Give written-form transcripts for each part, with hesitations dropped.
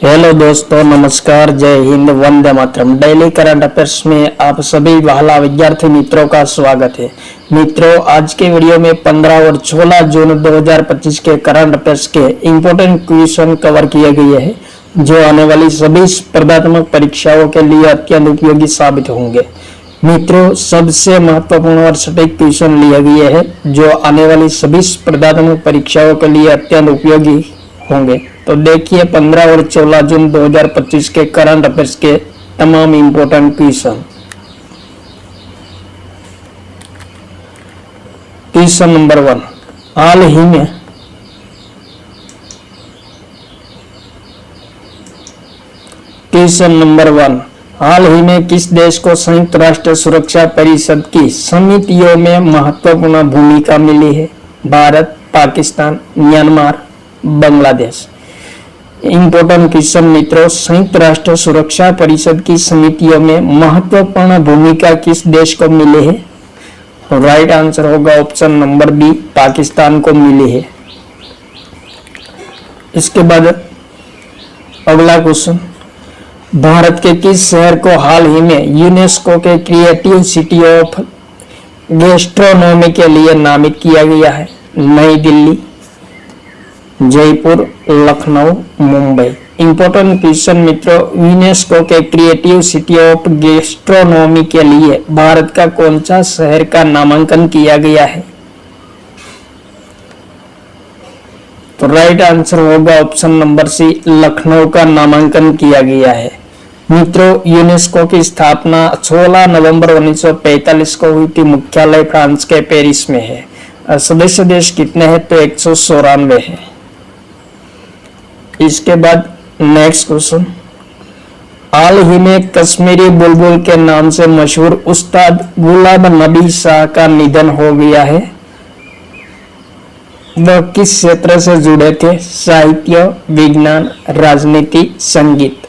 Hello दोस्तों, नमस्कार, जय Hind, Vande Mataram. Daily current affairs में आप सभी वाला विद्यार्थी मित्रों का स्वागत है। मित्रों, आज के वीडियो में 15 और 16 जून 2025 के करंट अफेयर्स के इंपॉर्टेंट क्वेश्चन कवर किए गए हैं जो आने वाली सभी स्पर्धात्मक परीक्षाओं के लिए अत्यंत उपयोगी साबित होंगे। मित्रों, सबसे महत्वपूर्ण और सटीक क्वेश्चन लिए गए हैं जो आने वाली सभी स्पर्धात्मक परीक्षाओं के लिए अत्यंत उपयोगी होंगे। तो देखिए 15 और 16 जून 2025 के करंट अफेयर्स के तमाम इंपॉर्टेंट क्वेश्चन। क्वेश्चन नंबर 1, हाल ही में क्वेश्चन नंबर 1, हाल ही में किस देश को संयुक्त राष्ट्र सुरक्षा परिषद की समितियों में महत्वपूर्ण भूमिका मिली है? Bharat, Pakistan, Myanmar, Bangladesh. Important question मित्रों, संयुक्त राष्ट्र सुरक्षा परिषद की समितियों में महत्वपूर्ण भूमिका किस देश को मिली है? राइट आंसर होगा ऑप्शन नंबर बी, पाकिस्तान को मिली है। इसके बाद अगला क्वेश्चन, भारत के किस शहर को हाल ही में यूनेस्को के क्रिएटिव सिटी ऑफ गैस्ट्रोनॉमी के लिए नामित किया गया है? नई दिल्ली, जयपुर, लखनऊ, मुंबई। इंपॉर्टेंट क्वेश्चन मित्रों, यूनेस्को के क्रिएटिव सिटी ऑफ गैस्ट्रोनॉमी के लिए भारत का कौन सा शहर का नामांकन किया गया है? तो राइट आंसर होगा ऑप्शन नंबर सी, लखनऊ का नामांकन किया गया है। मित्रों, यूनेस्को की स्थापना 16 नवंबर 1945 को हुई थी। मुख्यालय फ्रांस के पेरिस में है। सदस्य देश कितने हैं? तो 194 है। इसके बाद नेक्स्ट क्वेश्चन, हाल ही में कश्मीरी बुलबुल के नाम से मशहूर उस्ताद गुलाब नबी शाह का निधन हो गया है। वह किस क्षेत्र से जुड़े थे? साहित्य, विज्ञान, राजनीति, संगीत।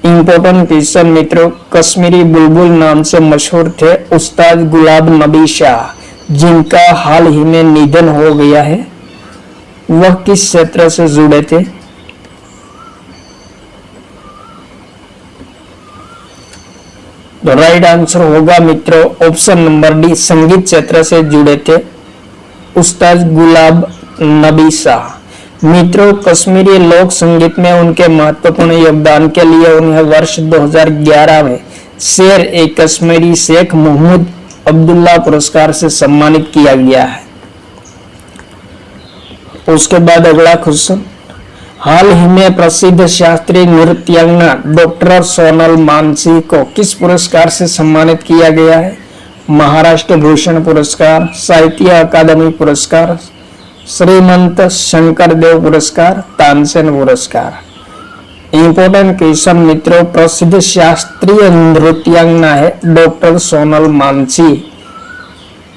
इंपॉर्टेंट क्वेश्चन मित्रों, कश्मीरी बुलबुल नाम से मशहूर थे उस्ताद गुलाब नबी शाह, जिनका हाल ही में निधन हो गया है। वह किस क्षेत्र से जुड़े थे? तो राइट आंसर होगा मित्रों ऑप्शन नंबर डी, संगीत क्षेत्र से जुड़े थे उस्ताद गुलाब नबी शाह। मित्रों, कश्मीरी लोक संगीत में उनके महत्वपूर्ण योगदान के लिए उन्हें वर्ष 2011 में शेर ए कश्मीरी शेख मोहम्मद अब्दुल्ला पुरस्कार से सम्मानित किया गया है। उसके बाद अगला क्वेश्चन, हाल ही में प्रसिद्ध शास्त्रीय नृत्यांगना डॉक्टर सोनल मानसी को किस पुरस्कार से सम्मानित किया गया है? महाराष्ट्र भूषण पुरस्कार, साहित्य अकादमी पुरस्कार, श्रीमंत शंकरदेव पुरस्कार, तानसेन पुरस्कार। इंपॉर्टेंट क्वेश्चन मित्रों, प्रसिद्ध शास्त्रीय नृत्यांगना है डॉक्टर सोनल मानसी,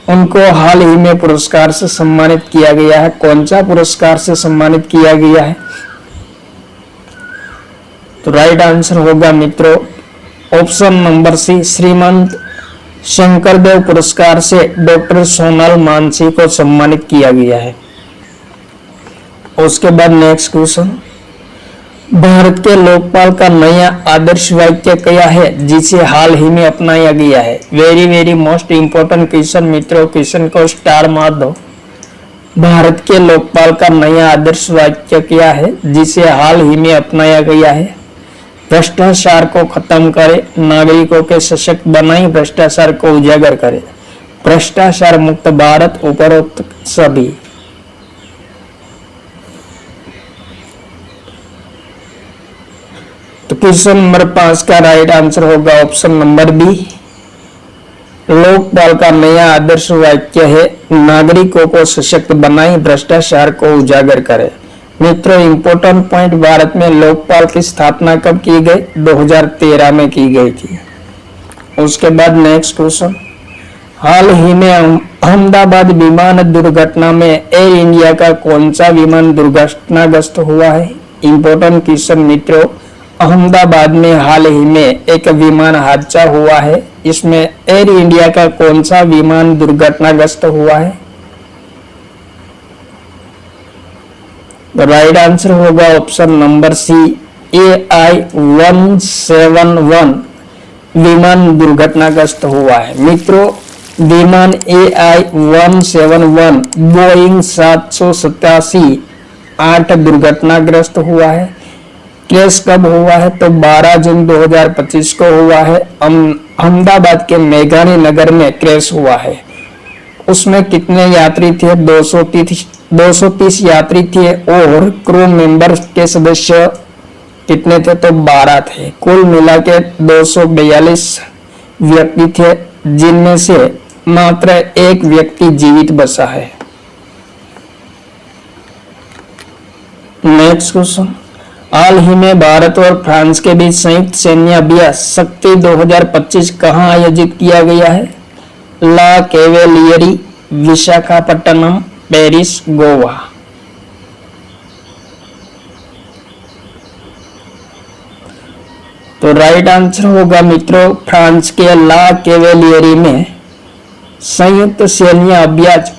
उनको हाल ही में पुरस्कार से सम्मानित किया गया है। कौन सा पुरस्कार से सम्मानित किया गया है? तो राइट आंसर होगा मित्रों ऑप्शन नंबर सी, श्रीमंत शंकरदेव पुरस्कार से डॉक्टर सोनल मानसी को सम्मानित किया गया है। उसके बाद नेक्स्ट क्वेश्चन, भारत के लोकपाल का नया आदर्श वाक्य क्या है जिसे हाल ही में अपनाया गया है? वेरी मोस्ट इंपॉर्टेंट क्वेश्चन मित्रों, क्वेश्चन को स्टार मार दो। भारत के लोकपाल का नया आदर्श वाक्य क्या है जिसे हाल ही में अपनाया गया है? भ्रष्टाचार को खत्म करे, नागरिकों के सशक्त बनाए, भ्रष्टाचार को उजागर करे, भ्रष्टाचार मुक्त भारत, उपरोक्त सभी। तो क्वेश्चन नंबर 5 का राइट आंसर होगा ऑप्शन नंबर बी, लोकपाल का नया आदर्श वाक्य है नागरिकों को सशक्त बनाए, भ्रष्टाचार को उजागर करे। मित्रों, इंपॉर्टेंट पॉइंट, भारत में लोकपाल की स्थापना कब की गई? 2013 में की गई थी। उसके बाद नेक्स्ट क्वेश्चन, हाल ही में अहमदाबाद विमान दुर्घटना में एयर इंडिया का कौन सा विमान दुर्घटनाग्रस्त हुआ है? इंपॉर्टेंट क्वेश्चन मित्रों, अहमदाबाद में हाल ही में एक विमान हादसा हुआ है। इसमें एयर इंडिया का कौन सा विमान दुर्घटनाग्रस्त हुआ है? राइट आंसर होगा ऑप्शन नंबर सी, AI-171 विमान दुर्घटनाग्रस्त हुआ है। मित्रों, विमान AI-171 बोइंग 787-8 दुर्घटनाग्रस्त हुआ है। क्रैश कब हुआ है? तो 12 जून 2025 को हुआ है। अहमदाबाद के मेघानी नगर में क्रैश हुआ है। उसमें कितने यात्री थे? 230 यात्री थे और क्रू मेंबर के सदस्य कितने थे? तो 12 थे। कुल मिला के 242 व्यक्ति थे, जिनमें से मात्र एक व्यक्ति जीवित बचा है। नेक्स्ट क्वेश्चन, हाल ही में भारत और फ्रांस के बीच संयुक्त सैन्य अभ्यास शक्ति 2025 कहां आयोजित किया गया है? ला कैवेलियरी, विशाखापट्टनम, पेरिस, गोवा। तो राइट आंसर होगा मित्रों फ्रांस के ला कैवेलियरी में संयुक्त सैन्य अभ्यास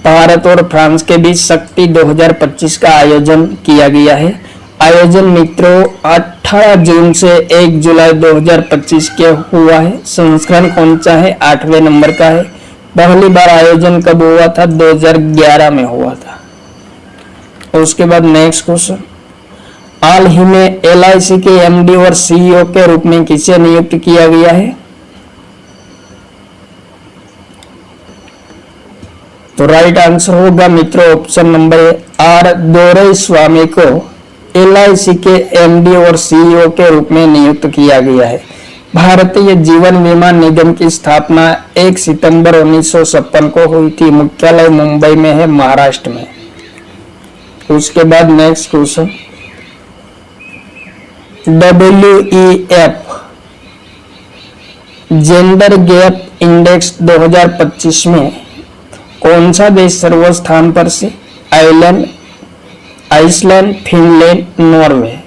भारत और फ्रांस के बीच शक्ति 2025 का आयोजन किया गया है। आयोजन मित्रों 18 जून से 1 जुलाई 2025 के हुआ है। संस्करण कौन सा है? 8वें नंबर का है। पहली बार आयोजन कब हुआ था? 2011 में हुआ था। उसके बाद नेक्स्ट क्वेश्चन, हाल ही में LIC के MD और CEO के रूप में किसे नियुक्त किया गया है? तो राइट आंसर होगा मित्रों ऑप्शन नंबर R, दोरईस्वामी को LIC के MD और CEO के रूप में नियुक्त किया गया है। भारतीय जीवन बीमा निगम की स्थापना 1 सितंबर 1956 को हुई थी। मुख्यालय मुंबई में है, महाराष्ट्र में। उसके बाद next question, WEF gender gap index 2025 में कौन सा देश सर्वोच्च स्थान पर से? Iceland, Finland, Norway.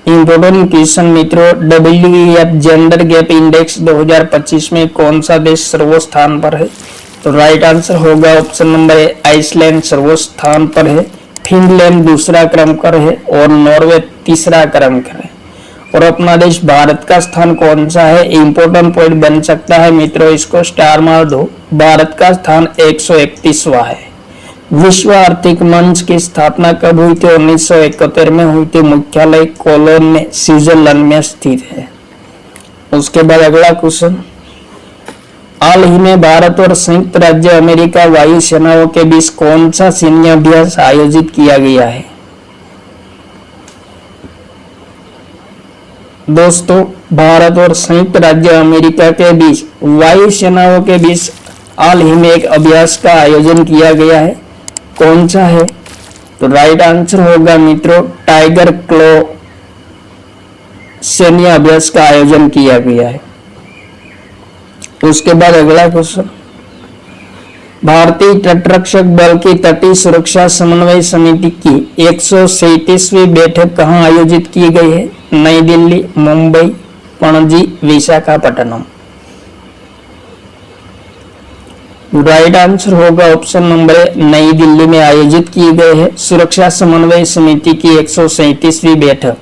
Important question मित्रों, WEF जेंडर गैप इंडेक्स 2025 में कौन सा देश सर्वोच्च स्थान पर है? तो राइट आंसर होगा ऑप्शन नंबर ए, आइसलैंड सर्वोच्च स्थान पर है, फिनलैंड दूसरा क्रम पर है और नॉर्वे तीसरा क्रम पर है। और अपना देश भारत का स्थान कौन सा है? इंपोर्टेंट पॉइंट बन सकता है मित्रों, इसको स्टार मार दो। भारत का स्थान 131वां है। विश्व आर्थिक मंच की स्थापना कब हुई थी? 1971 में हुई थी। मुख्यालय कोलोन में, स्विट्जरलैंड में स्थित है। उसके बाद अगला क्वेश्चन, हाल ही में भारत और संयुक्त राज्य अमेरिका वायु सेनाओं के बीच कौन सा सैन्य अभ्यास आयोजित किया गया है? दोस्तों, भारत और संयुक्त राज्य अमेरिका के बीच वायु सेनाओं के बीच हाल ही में एक अभ्यास का आयोजन किया गया है। कौन सा है? तो राइट आंसर होगा मित्रों टाइगर क्लो सैन्य अभ्यास का आयोजन किया गया है। उसके बाद अगला क्वेश्चन, भारतीय तटरक्षक बल की तटीय सुरक्षा समन्वय समिति की 137वीं बैठक कहां आयोजित की गई है? नई दिल्ली, मुंबई, पणजी, विशाखापट्टनम। राइट आंसर होगा ऑप्शन नंबर ए, नई दिल्ली में आयोजित की गई है। सुरक्षा समन्वय समिति की 137वीं बैठक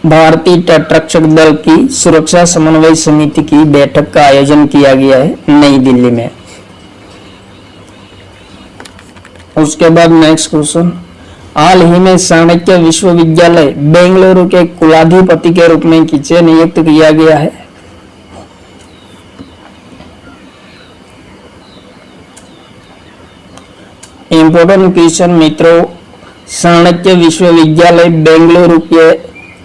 भारतीय तटरक्षक दल की सुरक्षा समन्वय समिति की बैठक का आयोजन किया गया है नई दिल्ली में। उसके बाद नेक्स्ट क्वेश्चन, हाल ही में चाणक्य विश्वविद्यालय बेंगलुरु के कुलाधिपति के रूप में किसे नियुक्त किया गया है? इंपोर्टेंट क्वेश्चन मित्रों, चाणक्य विश्वविद्यालय बेंगलुरु के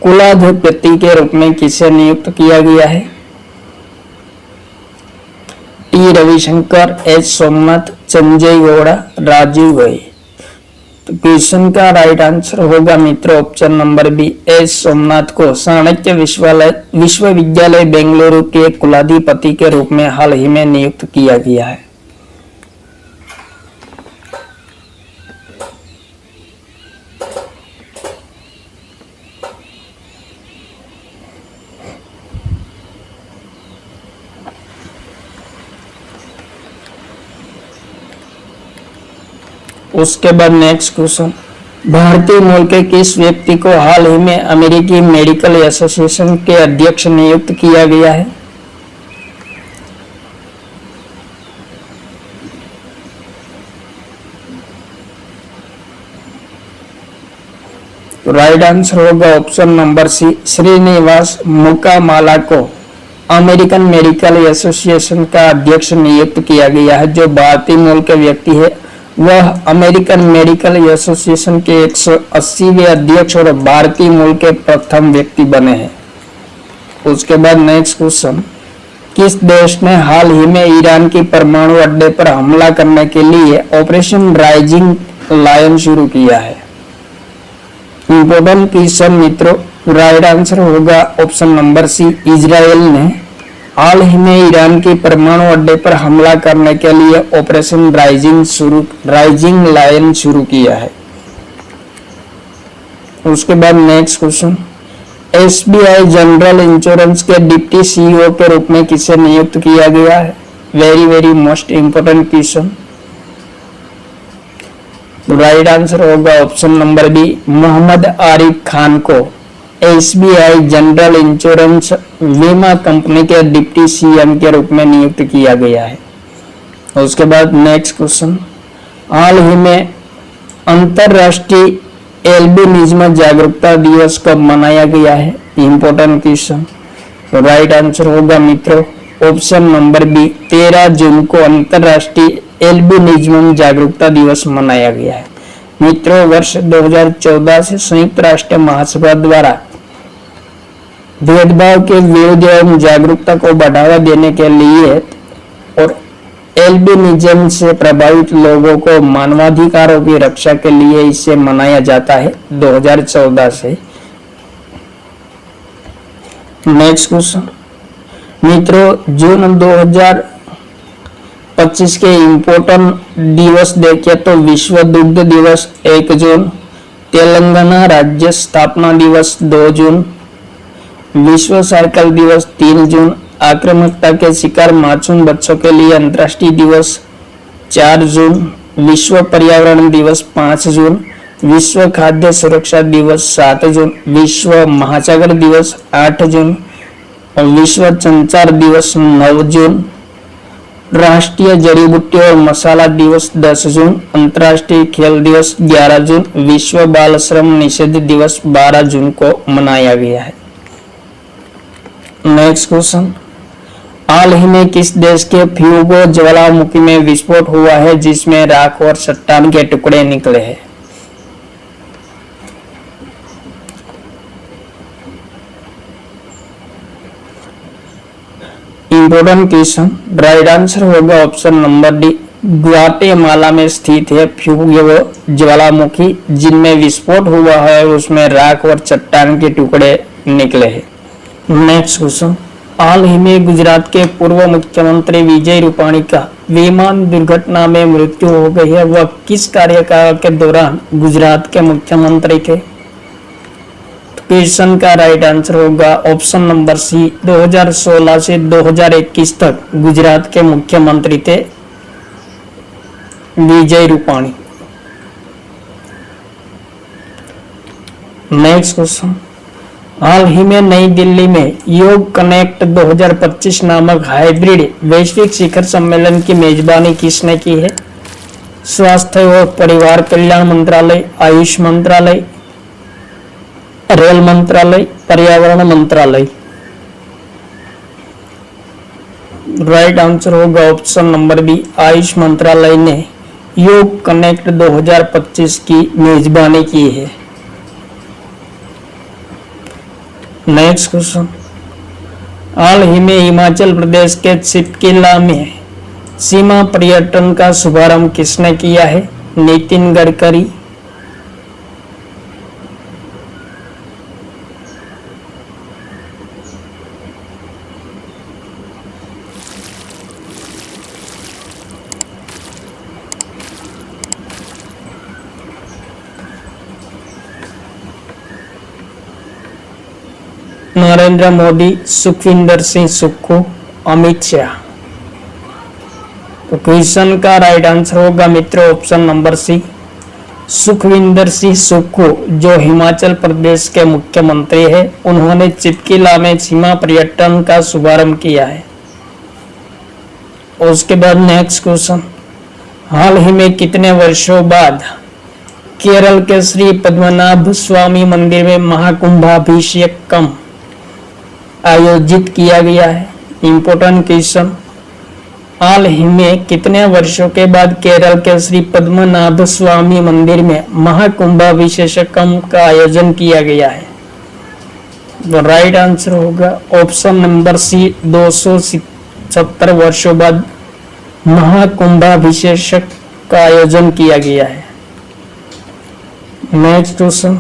कुलाधिपति के रूप में किसे नियुक्त किया गया है? T Ravishankar, H Somnath, Sanjay Gowda, Rajeev Ghai. तो क्वेश्चन का राइट आंसर होगा मित्रों option number B, H Somnath को चाणक्य विश्वविद्यालय बेंगलुरु के कुलाधिपति के रूप में हाल ही में नियुक्त किया गया है। उसके बाद नेक्स्ट क्वेश्चन, भारतीय मूल के किस व्यक्ति को हाल ही में अमेरिकी मेडिकल एसोसिएशन के अध्यक्ष नियुक्त किया गया है? राइट आंसर होगा ऑप्शन नंबर सी, श्रीनिवास मुकामाला को अमेरिकन मेडिकल एसोसिएशन का अध्यक्ष नियुक्त किया गया है। जो भारतीय मूल के व्यक्ति है वह अमेरिकन मेडिकल एसोसिएशन के 180वें अध्यक्ष और भारतीय मूल के प्रथम व्यक्ति बने हैं। उसके बाद नेक्स्ट क्वेश्चन, किस देश ने हाल ही में ईरान की परमाणु अड्डे पर हमला करने के लिए ऑपरेशन राइजिंग लायन शुरू किया है? इंपोर्टेंट क्वेश्चन मित्रों, राइट आंसर होगा ऑप्शन नंबर सी, इजराइल ने हाल ही में ईरान के परमाणु अड्डे पर हमला करने के लिए ऑपरेशन राइजिंग लायन शुरू किया है। उसके बाद next question, SBI general insurance के डिप्टी सीईओ के रूप में किसे नियुक्त किया गया है? Very most important question. Right answer होगा option number B, Mohammad Arif Khan को एसबीआई जनरल इंश्योरेंस बीमा कंपनी के डिप्टी सीएम के रूप में नियुक्त किया गया है। उसके बाद नेक्स्ट क्वेश्चन, हाल ही में अंतरराष्ट्रीय एल्बिनिज्म जागरूकता दिवस कब मनाया गया है? Important question. राइट आंसर होगा मित्रों ऑप्शन नंबर बी, 13 जून को अंतरराष्ट्रीय एल्बिनिज्म जागरूकता दिवस मनाया गया है। मित्रों, वर्ष 2014 से संयुक्त राष्ट्र महासभा द्वारा भेदभाव के विरोध एवं जागरूकता को बढ़ावा देने के लिए और एल्बिनिज्म से प्रभावित लोगों को मानवाधिकारों की रक्षा के लिए इसे मनाया जाता है 2014 से। नेक्स्ट क्वेश्चन मित्रों, जून 2025 के इम्पोर्टेंट दिवस देखें तो विश्व दुग्ध दिवस 1 जून, तेलंगाना राज्य स्थापना दिवस 2 जून, विश्व साइकिल दिवस 3 जून, आक्रामकता के शिकार मासूम बच्चों के लिए अंतर्राष्ट्रीय दिवस 4 जून, विश्व पर्यावरण दिवस 5 जून, विश्व खाद्य सुरक्षा दिवस 7 जून, विश्व महासागर दिवस 8 जून, विश्व संचार दिवस 9 जून, राष्ट्रीय जड़ी बूटी और मसाला दिवस 10 जून, अंतर्राष्ट्रीय खेल दिवस 11 जून, विश्व बाल श्रम निषेध दिवस 12 जून को मनाया गया है। नेक्स्ट क्वेश्चन, हाल ही में किस देश के फ्यूगो ज्वालामुखी में विस्फोट हुआ है जिसमें राख और चट्टान के टुकड़े निकले हैं? Important question. राइट आंसर होगा ऑप्शन नंबर डी, ग्वाटेमाला में स्थित है फ्यूगो ज्वालामुखी जिनमें विस्फोट हुआ है उसमें राख और चट्टान के टुकड़े निकले हैं। नेक्स्ट क्वेश्चन, हाल ही में गुजरात के पूर्व मुख्यमंत्री विजय रूपाणी का विमान दुर्घटना में मृत्यु हो गई है, वह किस कार्यकाल के दौरान गुजरात के मुख्यमंत्री थे? क्वेश्चन का राइट आंसर होगा ऑप्शन नंबर सी, 2016 से 2021 तक गुजरात के मुख्यमंत्री थे विजय रूपाणी। नेक्स्ट क्वेश्चन, हाल ही में नई दिल्ली में योग कनेक्ट 2025 नामक हाइब्रिड वैश्विक शिखर सम्मेलन की मेजबानी किसने की है? स्वास्थ्य और परिवार कल्याण मंत्रालय, आयुष मंत्रालय, रेल मंत्रालय, पर्यावरण मंत्रालय। राइट आंसर होगा ऑप्शन नंबर बी, आयुष मंत्रालय ने योग कनेक्ट 2025 की मेजबानी की है। नेक्स्ट क्वेश्चन, हाल ही में हिमाचल प्रदेश के चिपकिला में सीमा पर्यटन का शुभारंभ किसने किया है? नितिन गडकरी, नरेंद्र मोदी, सुखविंदर सिंह सुक्खू, अमित शाह। तो क्वेश्चन का राइट आंसर होगा मित्रों option number C, Sukhvinder Singh Sukhu जो हिमाचल प्रदेश के मुख्यमंत्री हैं, उन्होंने चिपकिला में सीमा पर्यटन का शुभारंभ किया है। उसके बाद नेक्स्ट क्वेश्चन, हाल ही में कितने वर्षों बाद केरल के श्री पद्मनाभ स्वामी मंदिर में महाकुंभाभिषेक आयोजित किया गया है? इंपॉर्टेंट क्वेश्चन, हाल ही में कितने वर्षों के बाद केरल के श्री पद्मनाभ स्वामी मंदिर में महाकुंभाभिषेकम का आयोजन किया गया है? तो राइट आंसर होगा ऑप्शन नंबर सी, 270 वर्षों बाद महाकुंभाभिषेक का आयोजन किया गया है। नेक्स्ट क्वेश्चन,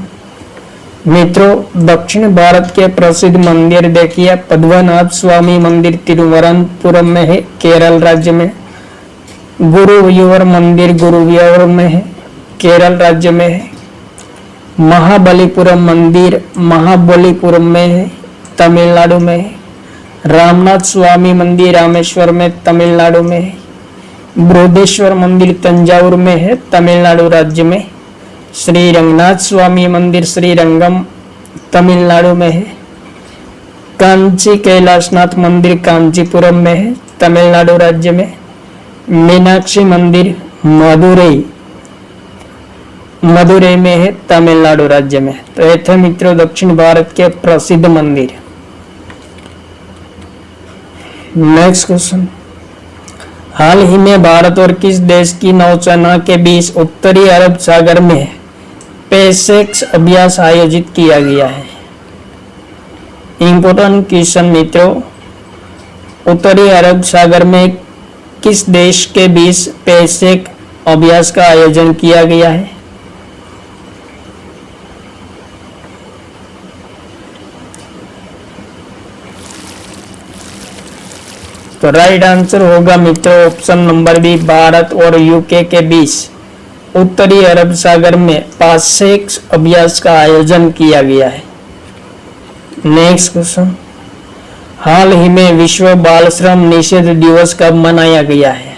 मित्रों दक्षिण भारत के प्रसिद्ध मंदिर देखिए, पद्मनाभ स्वामी मंदिर तिरुवनंतपुरम में है, केरल राज्य में। गुरुवायूर मंदिर गुरुवायूर में है, केरल राज्य में है। महाबलीपुरम मंदिर महाबलीपुरम में है, तमिलनाडु में है। रामनाथ स्वामी मंदिर रामेश्वर में, तमिलनाडु में है। बृहदेश्वर मंदिर तंजावुर में है, तमिलनाडु राज्य में। श्री रंगनाथ स्वामी मंदिर श्रीरंगम तमिलनाडु में है। कांची कैलाशनाथ मंदिर कांचीपुरम में है, तमिलनाडु राज्य में। मीनाक्षी मंदिर मदुरई में है, तमिलनाडु राज्य में। तो ये थे मित्रों दक्षिण भारत के प्रसिद्ध मंदिर। नेक्स्ट क्वेश्चन, हाल ही में भारत और किस देश की नौसेना के बीच उत्तरी अरब सागर में पेसेक्स अभ्यास आयोजित किया गया है? इंपॉर्टेंट क्वेश्चन मित्रों, उत्तरी अरब सागर में किस देश के बीच पेसेक अभ्यास का आयोजन किया गया है? तो राइट आंसर होगा मित्रों ऑप्शन नंबर बी, भारत और यूके के बीच उत्तरी अरब सागर में पेसेक्स अभ्यास का आयोजन किया गया है। नेक्स्ट क्वेश्चन, हाल ही में विश्व बाल श्रम निषेध दिवस कब मनाया गया है?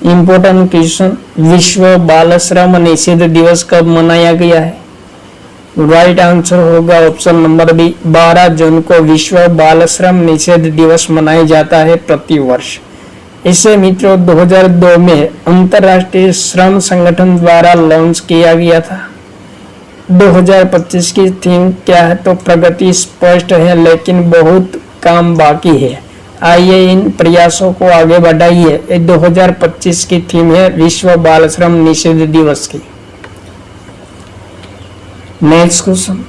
इंपॉर्टेंट क्वेश्चन, विश्व बाल श्रम निषेध दिवस कब मनाया गया है? राइट आंसर होगा ऑप्शन नंबर बी, 12 जून को विश्व बाल श्रम निषेध दिवस मनाया जाता है प्रति वर्ष। इसे मित्रों 2002 में अंतर्राष्ट्रीय श्रम संगठन द्वारा लॉन्च किया गया था। 2025 की थीम क्या है? तो प्रगति स्पष्ट है लेकिन बहुत काम बाकी है, आइए इन प्रयासों को आगे बढ़ाइए। 2025 की थीम है विश्व बाल श्रम निषेध दिवस की। नेक्स्ट क्वेश्चन,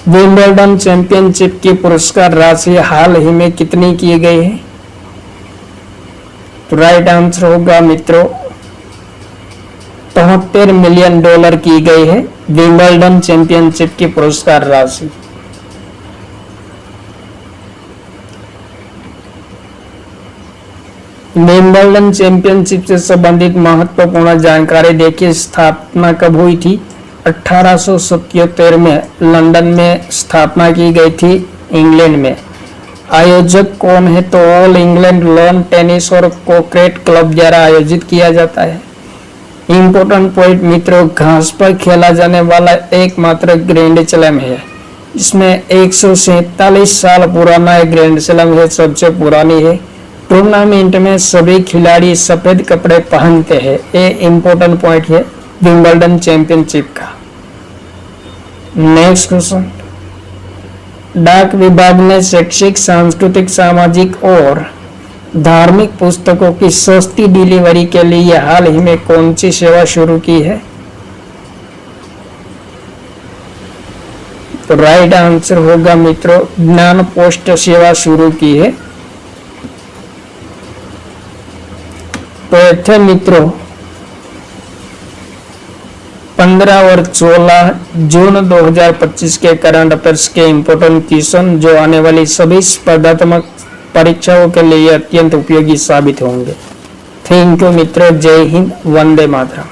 विंबलडन चैंपियनशिप की पुरस्कार राशि हाल ही में कितनी की गई है? तो राइट आंसर होगा मित्रों 73 मिलियन डॉलर की गई है विंबलडन चैंपियनशिप की पुरस्कार राशि। विंबलडन चैंपियनशिप से संबंधित महत्वपूर्ण जानकारी देखिए। स्थापना कब हुई थी? 1877 में लंदन में स्थापना की गई थी, इंग्लैंड में। आयोजक कौन है? तो ऑल इंग्लैंड लॉन टेनिस और क्रिकेट क्लब द्वारा आयोजित किया जाता है। इंपॉर्टेंट पॉइंट मित्रों, घास पर खेला जाने वाला एकमात्र ग्रैंड स्लैम है। इसमें 147 साल पुराना ग्रैंड स्लैम है, सबसे पुरानी है। टूर्नामेंट में सभी खिलाड़ी सफेद कपड़े पहनते हैं, ये इंपॉर्टेंट पॉइंट है विंबलडन चैंपियनशिप का। नेक्स्ट क्वेश्चन, डाक विभाग ने शैक्षिक, सांस्कृतिक, सामाजिक और धार्मिक पुस्तकों की सस्ती डिलीवरी के लिए हाल ही में कौन सी सेवा शुरू की है? तो राइट आंसर होगा मित्रों ज्ञान पोस्ट सेवा शुरू की है। तो थे मित्रों 15 और 16 जून 2025 के करंट अफेयर्स के इंपोर्टेंट क्वेश्चन जो आने वाली सभी स्पर्धात्मक परीक्षाओं के लिए अत्यंत उपयोगी साबित होंगे। थैंक यू मित्रों, जय हिंद, वंदे मातरम।